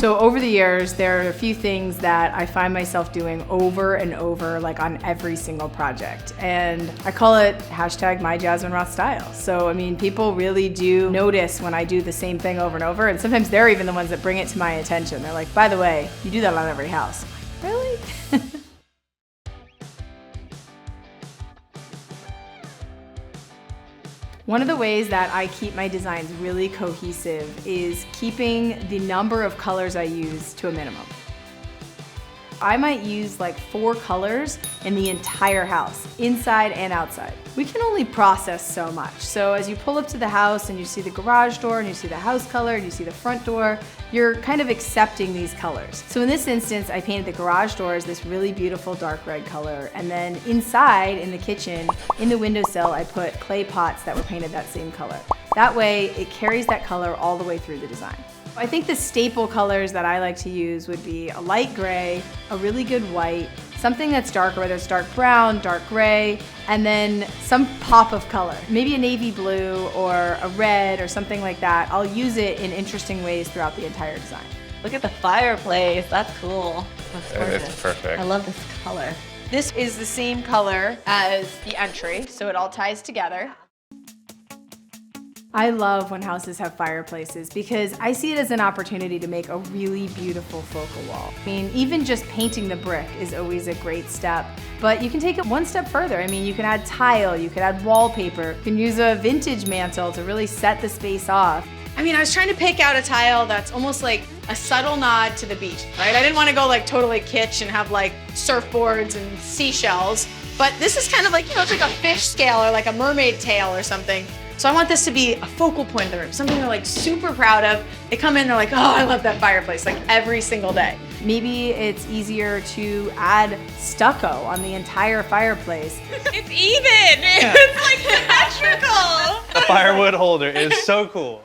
So over the years, there are a few things that I find myself doing over and over, like on every single project. And I call it hashtag my Jasmine Roth style. So, I mean, people really do notice when I do the same thing over and over. And sometimes they're even the ones that bring it to my attention. They're like, by the way, you do that on every house. I'm like, really? One of the ways that I keep my designs really cohesive is keeping the number of colors I use to a minimum. I might use like 4 colors in the entire house, inside and outside. We can only process so much. So as you pull up to the house and you see the garage door and you see the house color and you see the front door, you're kind of accepting these colors. So in this instance, I painted the garage doors this really beautiful dark red color. And then inside in the kitchen, in the windowsill, I put clay pots that were painted that same color. That way it carries that color all the way through the design. I think the staple colors that I like to use would be a light gray, a really good white, something that's darker, whether it's dark brown, dark gray, and then some pop of color. Maybe a navy blue or a red or something like that. I'll use it in interesting ways throughout the entire design. Look at the fireplace, that's cool. That's gorgeous. It's perfect. I love this color. This is the same color as the entry, so it all ties together. I love when houses have fireplaces because I see it as an opportunity to make a really beautiful focal wall. I mean, even just painting the brick is always a great step, but you can take it one step further. I mean, you can add tile, you can add wallpaper, you can use a vintage mantle to really set the space off. I mean, I was trying to pick out a tile that's almost like a subtle nod to the beach, right? I didn't want to go like totally kitsch and have like surfboards and seashells, but this is kind of like, you know, it's like a fish scale or like a mermaid tail or something. So I want this to be a focal point of the room, something they're like super proud of. They come in, they're like, oh, I love that fireplace, like every single day. Maybe it's easier to add stucco on the entire fireplace. It's even, it's like symmetrical. The firewood holder is so cool.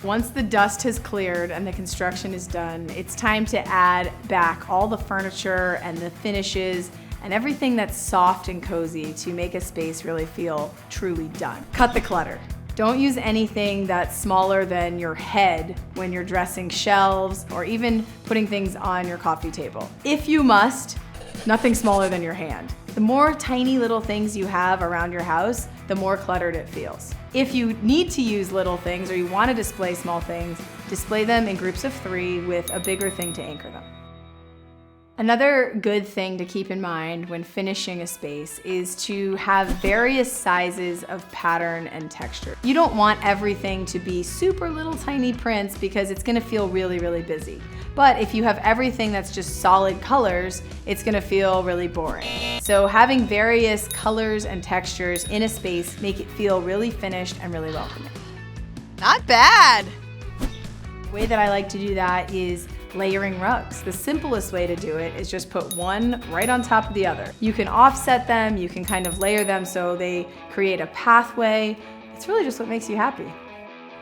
Once the dust has cleared and the construction is done, it's time to add back all the furniture and the finishes and everything that's soft and cozy to make a space really feel truly done. Cut the clutter. Don't use anything that's smaller than your head when you're dressing shelves or even putting things on your coffee table. If you must, nothing smaller than your hand. The more tiny little things you have around your house, the more cluttered it feels. If you need to use little things or you want to display small things, display them in groups of 3 with a bigger thing to anchor them. Another good thing to keep in mind when finishing a space is to have various sizes of pattern and texture. You don't want everything to be super little tiny prints because it's gonna feel really, really busy. But if you have everything that's just solid colors, it's gonna feel really boring. So having various colors and textures in a space make it feel really finished and really welcoming. Not bad. The way that I like to do that is layering rugs. The simplest way to do it is just put one right on top of the other. You can offset them, you can kind of layer them so they create a pathway. It's really just what makes you happy.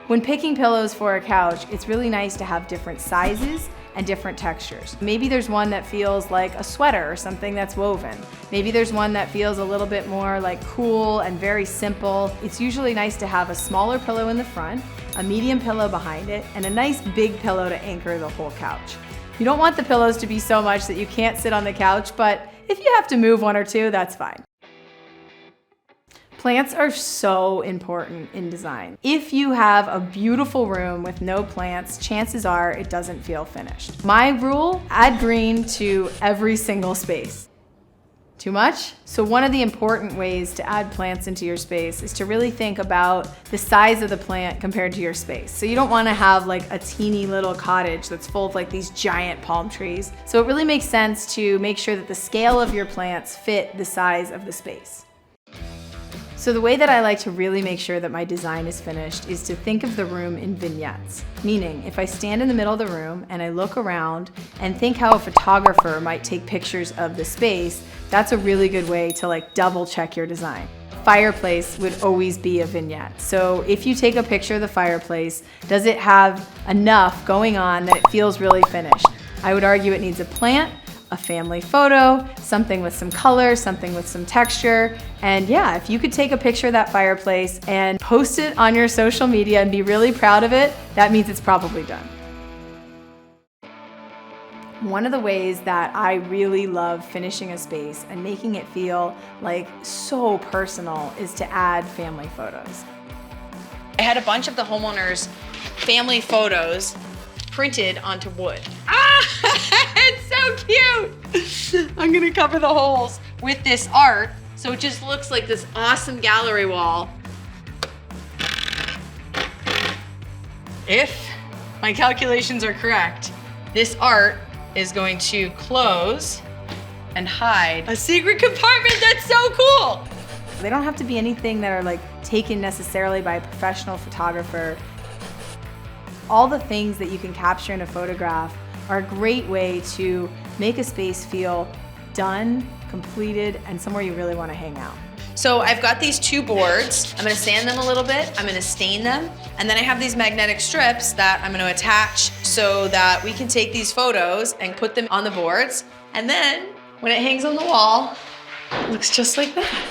When picking pillows for a couch, it's really nice to have different sizes and different textures. Maybe there's one that feels like a sweater or something that's woven. Maybe there's one that feels a little bit more like cool and very simple. It's usually nice to have a smaller pillow in the front, a medium pillow behind it, and a nice big pillow to anchor the whole couch. You don't want the pillows to be so much that you can't sit on the couch, but if you have to move 1 or 2, that's fine. Plants are so important in design. If you have a beautiful room with no plants, chances are it doesn't feel finished. My rule, add green to every single space. Too much? So one of the important ways to add plants into your space is to really think about the size of the plant compared to your space. So you don't want to have like a teeny little cottage that's full of like these giant palm trees. So it really makes sense to make sure that the scale of your plants fit the size of the space. So the way that I like to really make sure that my design is finished is to think of the room in vignettes. Meaning, if I stand in the middle of the room and I look around and think how a photographer might take pictures of the space, that's a really good way to like double check your design. Fireplace would always be a vignette. So if you take a picture of the fireplace, does it have enough going on that it feels really finished? I would argue it needs a plant, a family photo, something with some color, something with some texture. And yeah, if you could take a picture of that fireplace and post it on your social media and be really proud of it, that means it's probably done. One of the ways that I really love finishing a space and making it feel like so personal is to add family photos. I had a bunch of the homeowners' family photos printed onto wood. It's so cute! I'm gonna cover the holes with this art so it just looks like this awesome gallery wall. If my calculations are correct, this art is going to close and hide a secret compartment. That's so cool! They don't have to be anything that are like taken necessarily by a professional photographer. All the things that you can capture in a photograph are a great way to make a space feel done, completed, and somewhere you really want to hang out. So I've got these 2 boards. I'm gonna sand them a little bit, I'm gonna stain them, and then I have these magnetic strips that I'm gonna attach so that we can take these photos and put them on the boards. And then when it hangs on the wall, it looks just like that.